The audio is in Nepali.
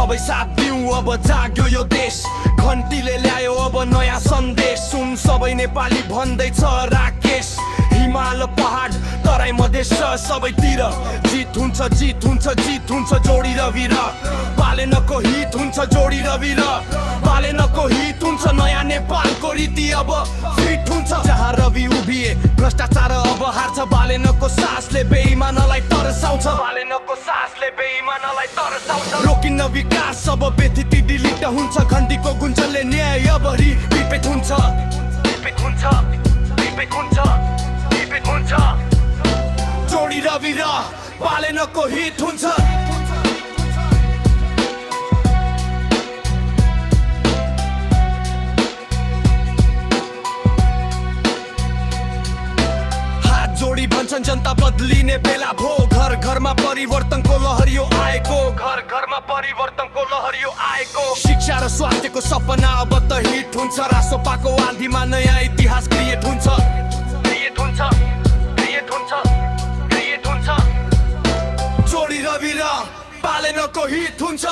सबै साथ दिउँ अब जाग्यो यो देश घन्टीले ल्यायो अब नयाँ सन्देश सुन सबै नेपाली भन्दैछ राकेश हिमाल पहाड तराई मधेस सबैतिर जित हुन्छ जित हुन्छ जित हुन्छ जोडी रवि र बालेनको हित हुन्छ जोडी रवि र बालेनको हित हुन्छ नयाँ नेपालको रीति अब फिट हुन्छ जहाँ रवि उभिए भ्रष्टाचार अब हार्छ बालेनको सासले बेइमानलाई तरसाउँछ बालेनको सासले बेइमानलाई तरसाउँछ रोकिन्न विकास अब व्यथिति डिलिट हुन्छ घन्टीको गुन्जनले न्याय अब रिपिट हुन्छ रिपिट हुन्छ रिपिट हुन्छ रिपिट हुन्छ जोडी रवि र बालेनको हित हुन्छ जोडी भन्छन् जनता बदलिने बेला भो घर घरमा परिवर्तनको लहरियो आएको घर घरमा परिवर्तनको लहरियो आएको शिक्षा र स्वास्थ्यको सपना अब त हिट हुन्छ रासोपाको आँधीमा नयाँ इतिहास क्रिएट हुन्छ क्रिएट हुन्छ क्रिएट हुन्छ क्रिएट हुन्छ जोडी रवि र बालेनको हिट हुन्छ